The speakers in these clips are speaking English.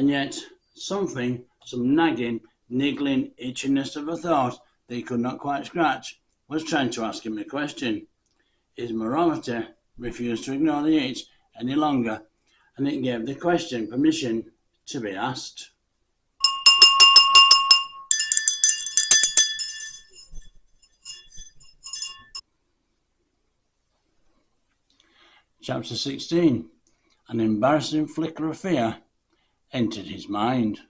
And yet some nagging, niggling itchiness of a thought that he could not quite scratch, was trying to ask him a question. His morality refused to ignore the itch any longer, and it gave the question permission to be asked. Chapter 16. An embarrassing flicker of fear entered his mind.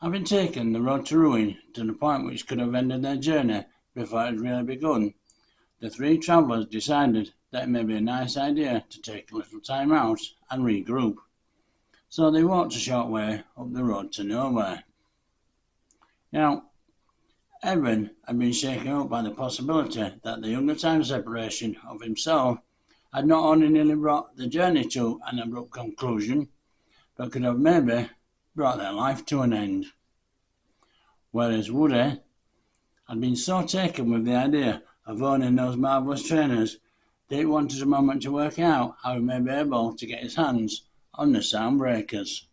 Having taken the road to ruin to the point which could have ended their journey before it had really begun, the three travellers decided that it may be a nice idea to take a little time out and regroup. So they walked a short way up the road to nowhere. Now, Evan had been shaken up by the possibility that the younger time separation of himself had not only nearly brought the journey to an abrupt conclusion, but could have maybe brought their life to an end. Whereas Woody had been so taken with the idea of owning those marvellous trainers that he wanted a moment to work out how he may be able to get his hands on the sound breakers.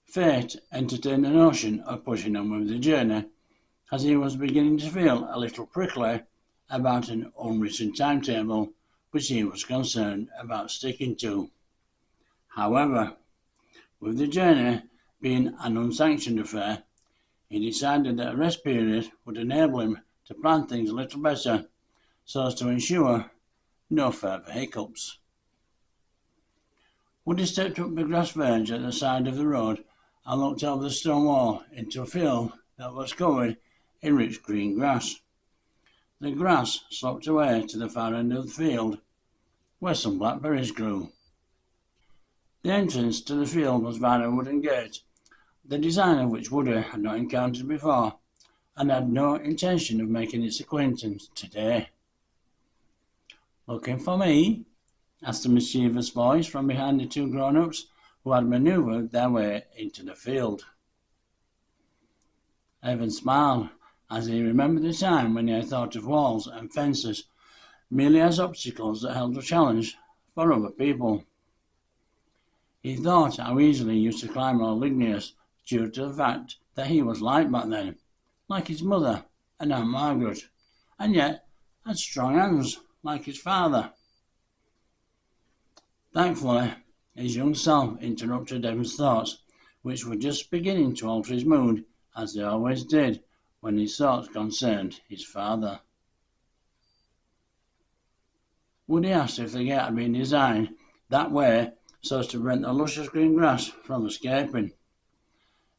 Fate entertained the notion of pushing on with the journey, as he was beginning to feel a little prickly about an unwritten timetable which he was concerned about sticking to. However, with the journey being an unsanctioned affair, he decided that a rest period would enable him to plan things a little better so as to ensure no further hiccups. Woody stepped up the grass verge at the side of the road and looked over the stone wall into a field that was covered in rich green grass. The grass sloped away to the far end of the field, where some blackberries grew. The entrance to the field was via a wooden gate, the design of which Woody had not encountered before, and had no intention of making its acquaintance today. "Looking for me?" asked a mischievous voice from behind the two grown-ups who had manoeuvred their way into the field. Evan smiled as he remembered the time when he had thought of walls and fences merely as obstacles that held a challenge for other people. He thought how easily he used to climb all ligneous due to the fact that he was light back then, like his mother and Aunt Margaret, and yet had strong hands like his father. Thankfully, his young self interrupted Evan's thoughts, which were just beginning to alter his mood, as they always did when his thoughts concerned his father. Woody asked if the gate had been designed that way so as to prevent the luscious green grass from escaping.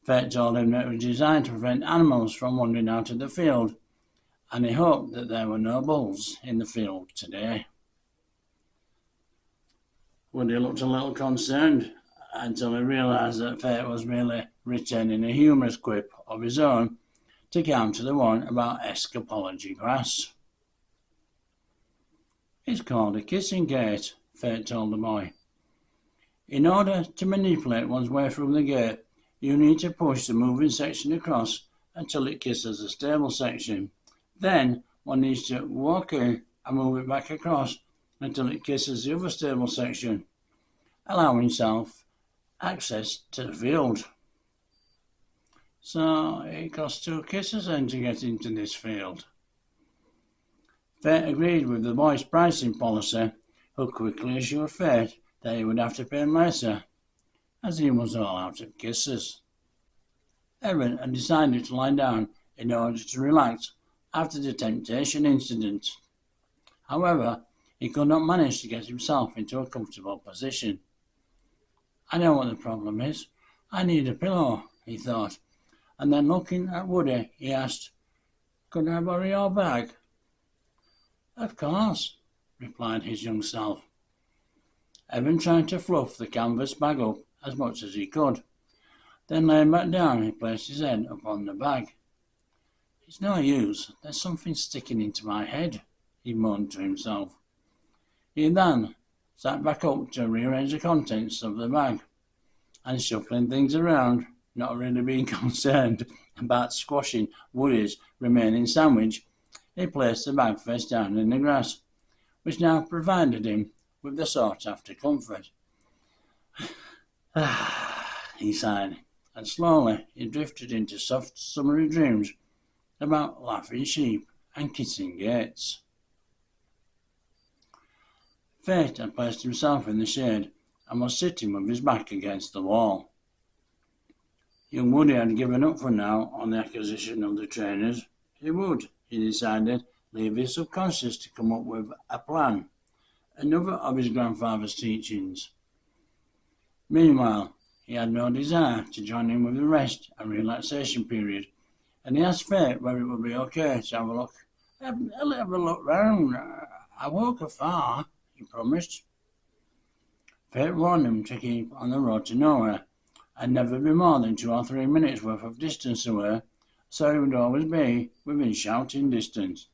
Fate told him that it was designed to prevent animals from wandering out of the field, and he hoped that there were no bulls in the field today. Woody looked a little concerned until he realised that Fate was merely retaining a humorous quip of his own to counter the one about escapology grass. "It's called a kissing gate," Fate told the boy. "In order to manipulate one's way through the gate, you need to push the moving section across until it kisses the stable section. Then one needs to walk in and move it back across until it kisses the other stable section, allowing self access to the field." "So it costs 2 kisses then to get into this field?" Fate agreed with the boy's pricing policy, who quickly assured Fate that he would have to pay him later, as he was all out of kisses. Evan had decided to lie down in order to relax after the temptation incident. However, he could not manage to get himself into a comfortable position. "I know what the problem is. I need a pillow," he thought, and then looking at Woody, he asked, "Could I borrow your bag?" "Of course," replied his young self. Evan tried to fluff the canvas bag up as much as he could. Then laying back down, he placed his head upon the bag. "It's no use, there's something sticking into my head," he moaned to himself. He then sat back up to rearrange the contents of the bag, and shuffling things around, not really being concerned about squashing Woody's remaining sandwich, he placed the bag face down in the grass, which now provided him with the sought-after comfort He sighed, and slowly he drifted into soft summery dreams about laughing sheep and kissing gates. Fate had placed himself in the shade and was sitting with his back against the wall. Young Woody had given up for now on the acquisition of the trainers. He would, he decided, leave his subconscious to come up with a plan, another of his grandfather's teachings. Meanwhile, he had no desire to join in with the rest and relaxation period, and he asked Fate whether it would be okay to have a look. I'll have a look round. I won't go far, he promised. Fate warned him to keep on the road to nowhere, and never be more than 2 or 3 minutes worth of distance away, so he would always be within shouting distance.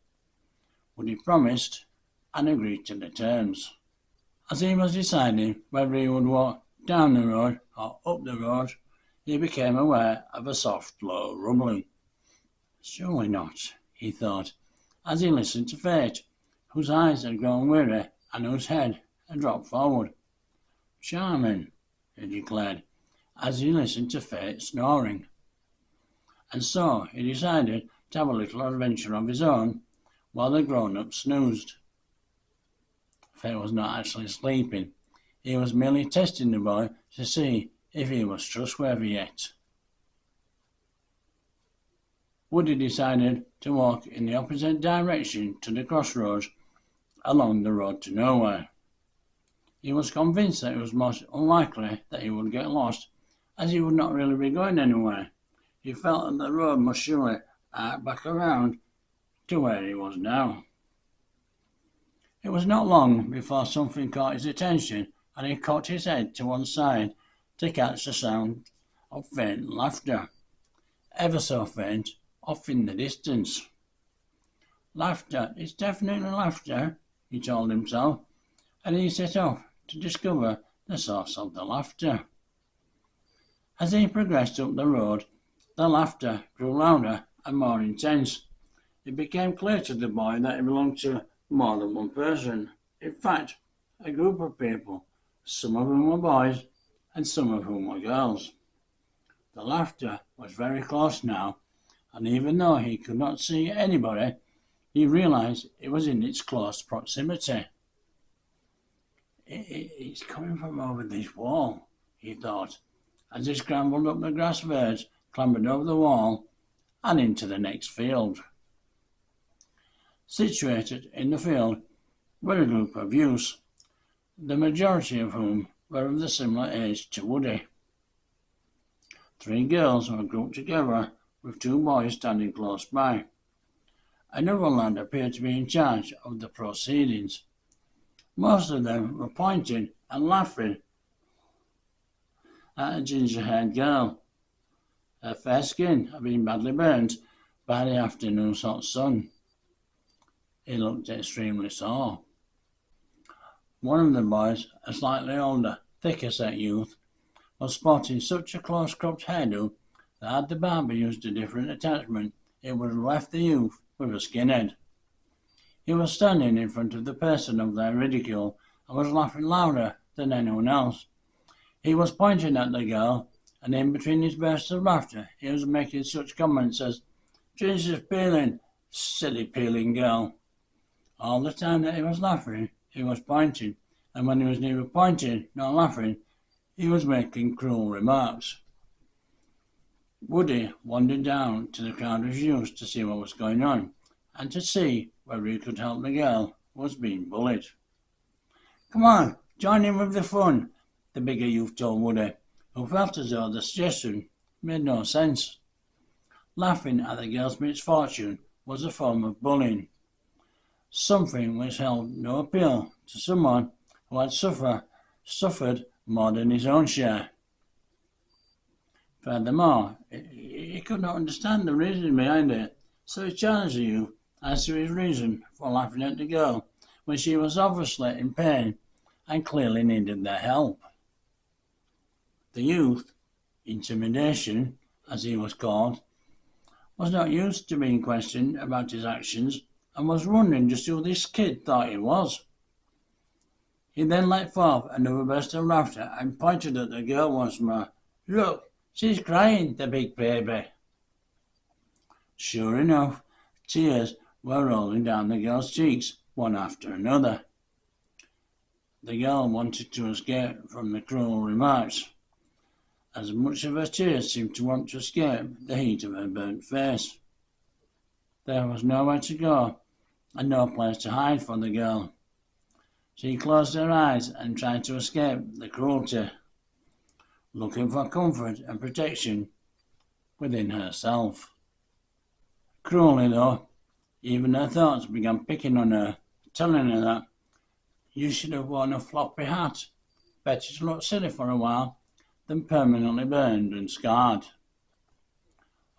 Woody promised and agreed to the terms. As he was deciding whether he would walk down the road or up the road, he became aware of a soft, low rumbling. Surely not, he thought, as he listened to Fate, whose eyes had grown weary and whose head had dropped forward. Charming, he declared, as he listened to Fate snoring. And so he decided to have a little adventure of his own while the grown-ups snoozed. Fate was not actually sleeping. He was merely testing the boy to see if he was trustworthy yet. Woody decided to walk in the opposite direction to the crossroads along the road to nowhere. He was convinced that it was most unlikely that he would get lost, as he would not really be going anywhere. He felt that the road must surely arc back around to where he was now. It was not long before something caught his attention, and he cocked his head to one side to catch the sound of faint laughter, ever so faint, off in the distance. Laughter, it's definitely laughter, he told himself, and he set off to discover the source of the laughter. As he progressed up the road, the laughter grew louder and more intense. It became clear to the boy that it belonged to more than one person. In fact, a group of people, some of whom were boys and some of whom were girls. The laughter was very close now, and even though he could not see anybody, he realized it was in its close proximity. It's coming from over this wall, he thought, as he scrambled up the grass verge, clambered over the wall, and into the next field. Situated in the field were a group of youths, the majority of whom were of the similar age to Woody. 3 girls were grouped together, with 2 boys standing close by. Another lad appeared to be in charge of the proceedings. Most of them were pointing and laughing at a ginger-haired girl. Her fair skin had been badly burnt by the afternoon's hot sun. He looked extremely sore. One of the boys, a slightly older, thicker-set youth, was sporting such a close-cropped hairdo that had the barber used a different attachment, it would have left the youth with a skinhead. He was standing in front of the person of their ridicule and was laughing louder than anyone else. He was pointing at the girl, and in between his bursts of laughter he was making such comments as, "Ginger's peeling, silly peeling girl." All the time that he was laughing, he was pointing, and when he was neither pointing nor laughing, he was making cruel remarks. Woody wandered down to the crowd of youths to see what was going on, and to see whether he could help the girl who was being bullied. "Come on, join in with the fun," the bigger youth told Woody, who felt as though the suggestion made no sense. Laughing at the girl's misfortune was a form of bullying, something which held no appeal to someone who had suffered more than his own share. Furthermore, he could not understand the reason behind it, so he challenged the youth as to his reason for laughing at the girl when she was obviously in pain and clearly needed their help. The youth, Intimidation, as he was called, was not used to being questioned about his actions and was wondering just who this kid thought he was. He then let forth another burst of laughter and pointed at the girl once more. "Look, she's crying, the big baby." Sure enough, tears were rolling down the girl's cheeks, one after another. The girl wanted to escape from the cruel remarks, as much of her tears seemed to want to escape the heat of her burnt face. There was nowhere to go, and no place to hide for the girl. She closed her eyes and tried to escape the cruelty, looking for comfort and protection within herself. Cruelly though, even her thoughts began picking on her, telling her that you should have worn a floppy hat. Better to look silly for a while than permanently burned and scarred.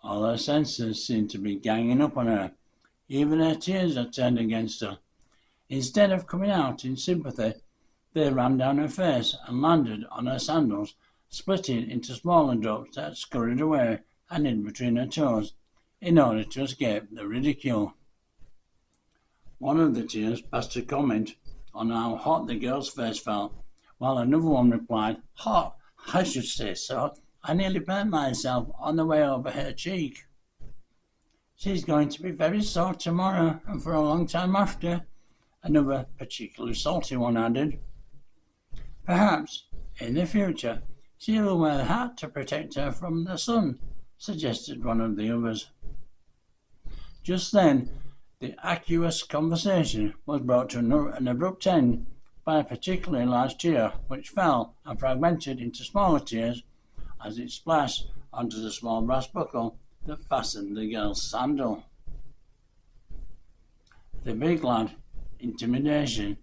All her senses seemed to be ganging up on her. Even her tears had turned against her. Instead of coming out in sympathy, they ran down her face and landed on her sandals, splitting into smaller drops that scurried away and in between her toes, in order to escape the ridicule. One of the tears passed a comment on how hot the girl's face felt, while another one replied, "Hot, I should say so. I nearly burnt myself on the way over her cheek." "She's going to be very sore tomorrow and for a long time after," another particularly salty one added. "Perhaps, in the future, she will wear a hat to protect her from the sun," suggested one of the others. Just then, the aqueous conversation was brought to an abrupt end by a particularly large tear, which fell and fragmented into smaller tears as it splashed onto the small brass buckle that fastened the girl's sandal. The big lad, Intimidation,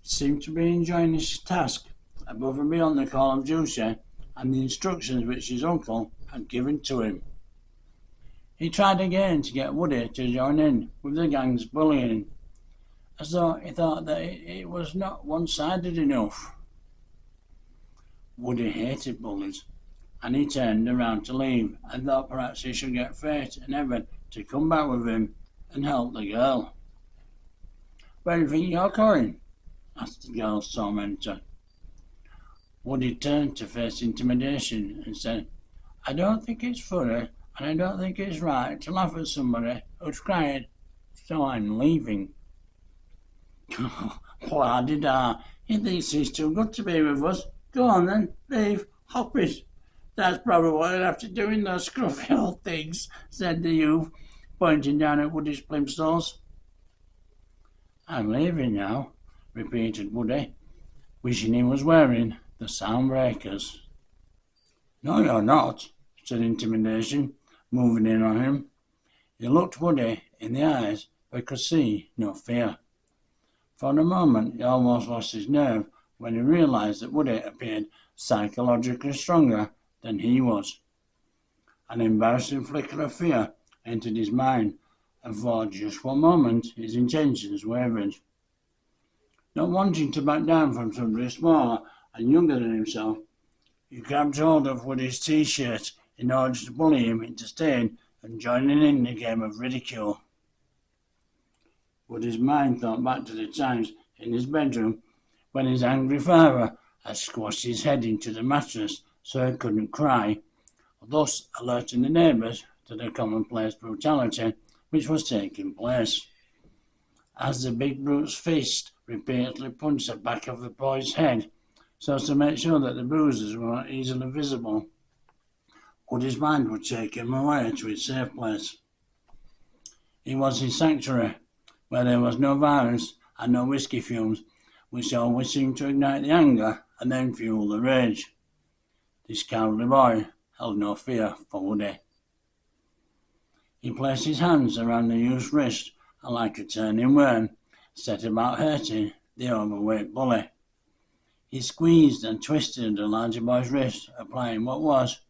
seemed to be enjoying his task above and beyond the call of duty and the instructions which his uncle had given to him. He tried again to get Woody to join in with the gang's bullying, as though he thought that it was not one-sided enough. Woody hated bullies, and he turned around to leave and thought perhaps he should get Fate and Evan to come back with him and help the girl. "Where do you think you're going?" asked the girl's tormentor. Woody turned to face Intimidation and said, "I don't think it's funny, and I don't think it's right to laugh at somebody who's crying, so I'm leaving." "Wah-de-da, he thinks he's too good to be with us. Go on then, leave, hop it." "That's probably what I'd have to do in those scruffy old things," said the youth, pointing down at Woody's plimsolls. "I'm leaving now," repeated Woody, wishing he was wearing the sound breakers. "No, you're not," said Intimidation, moving in on him. He looked Woody in the eyes, but could see no fear. For a moment he almost lost his nerve when he realized that Woody appeared psychologically stronger than he was. An embarrassing flicker of fear entered his mind, and for just one moment his intentions wavered. Not wanting to back down from somebody smaller and younger than himself, he grabbed hold of Woody's t-shirt in order to bully him into staying and joining in the game of ridicule. Woody's mind thought back to the times in his bedroom when his angry father had squashed his head into the mattress so he couldn't cry, thus alerting the neighbours to the commonplace brutality which was taking place. As the big brute's fist repeatedly punched the back of the boy's head so as to make sure that the bruises were not easily visible, Woody's mind would take him away to his safe place. It was his sanctuary, where there was no violence and no whiskey fumes, which always seemed to ignite the anger and then fuel the rage. This cowardly boy held no fear for Woody. He placed his hands around the youth's wrist and, like a turning worm, set about hurting the overweight bully. He squeezed and twisted the larger boy's wrist, applying what was,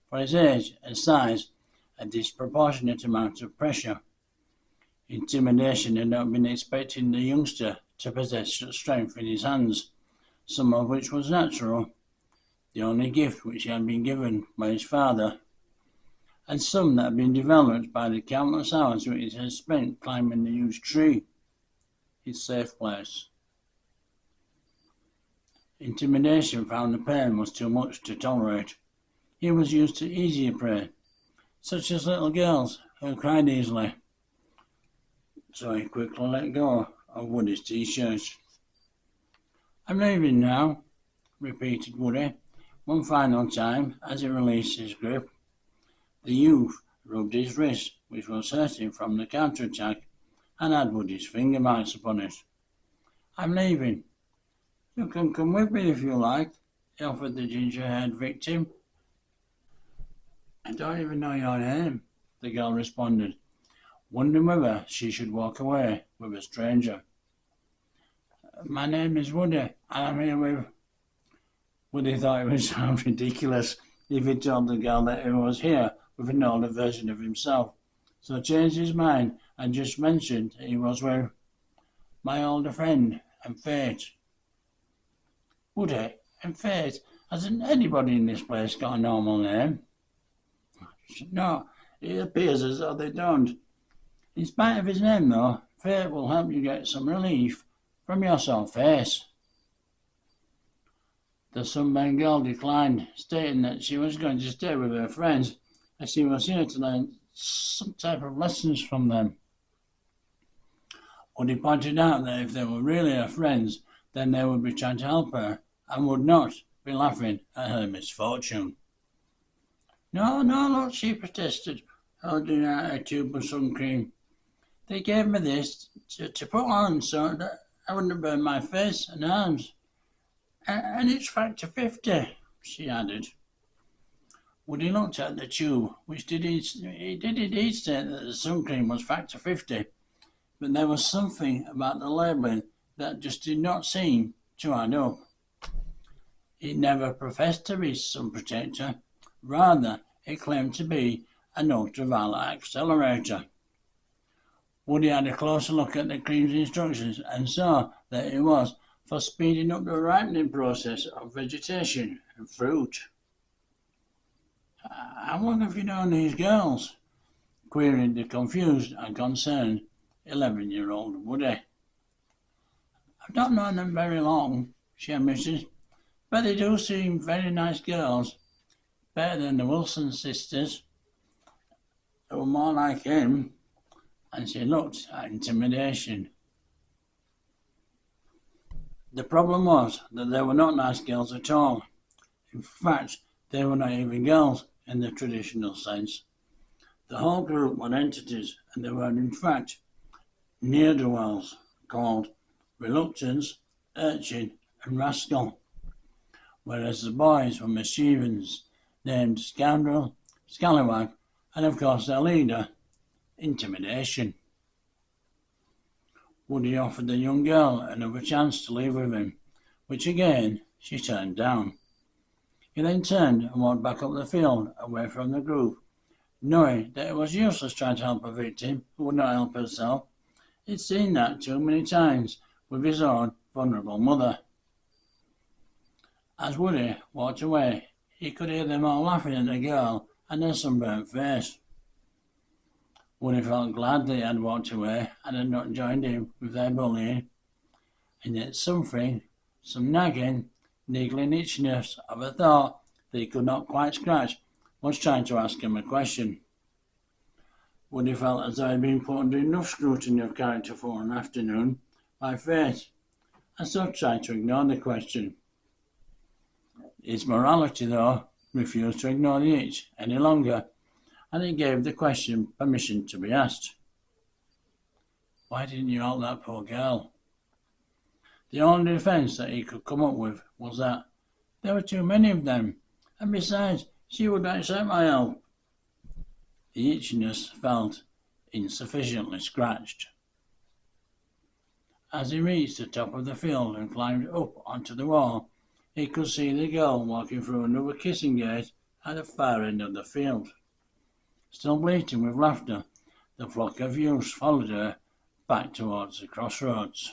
for his age and size, a disproportionate amount of pressure. Intimidation had not been expecting the youngster to possess such strength in his hands, some of which was natural, the only gift which he had been given by his father, and some that had been developed by the countless hours which he had spent climbing the huge tree, his safe place. Intimidation found the pain was too much to tolerate. He was used to easier prey, such as little girls who cried easily, so he quickly let go of Woody's t-shirt. "I'm leaving now," repeated Woody, one final time as he released his grip. The youth rubbed his wrist, which was hurting from the counter-attack, and had Woody's finger marks upon it. "I'm leaving. You can come with me if you like," he offered the ginger-haired victim. "I don't even know your name," the girl responded, wondering whether she should walk away with a stranger. "My name is Woody, and I'm here with—" Woody thought it would sound ridiculous if he told the girl that he was here with an older version of himself, so changed his mind and just mentioned he was with "my older friend and Fate." "Woody and Fate? Hasn't anybody in this place got a normal name?" "No, it appears as though they don't. In spite of his name, though, Fate will help you get some relief from your sore face." The sunburned girl declined, stating that she was going to stay with her friends, as she was here to learn some type of lessons from them. Woody pointed out that if they were really her friends, then they would be trying to help her, and would not be laughing at her misfortune. "No, no, look," she protested, holding out a tube of sun cream. "They gave me this to put on so that I wouldn't burn my face and arms. And it's factor 50, she added. Woody looked at the tube, which did indeed state that the sun cream was factor 50, but there was something about the labelling that just did not seem to add up. It never professed to be sun protector. Rather, it claimed to be an ultraviolet accelerator. Woody had a closer look at the cream's instructions and saw that it was for speeding up the ripening process of vegetation and fruit. "How long have you known these girls?" queried the confused and concerned 11-year-old Woody. "I've not known them very long," she admitted, "but they do seem very nice girls. Better than the Wilson sisters, who were more like him," and she looked at Intimidation. The problem was that they were not nice girls at all. In fact, they were not even girls in the traditional sense. The whole group were entities, and they were in fact ne'er-do-wells called Reluctance, Urchin, and Rascal, whereas the boys were mischievous, named Scoundrel, Scallywag, and of course their leader, Intimidation. Woody offered the young girl another chance to leave with him, which again she turned down. He then turned and walked back up the field, away from the group, knowing that it was useless trying to help a victim who would not help herself. He'd seen that too many times with his own vulnerable mother. As Woody walked away, he could hear them all laughing at the girl and her sunburnt face. Woody felt glad that he had walked away and had not joined in with their bullying, and yet some nagging, niggling itchiness of a thought that he could not quite scratch was trying to ask him a question. Woody felt as though he had been put under enough scrutiny of character for an afternoon by Fate, and so tried to ignore the question. His morality, though, refused to ignore the itch any longer, and it gave the question permission to be asked. "Why didn't you help that poor girl?" The only defence that he could come up with was that there were too many of them, and besides, she would accept my help. The itchiness felt insufficiently scratched. As he reached the top of the field and climbed up onto the wall, he could see the girl walking through another kissing gate at the far end of the field. Still bleating with laughter, the flock of youths followed her back towards the crossroads.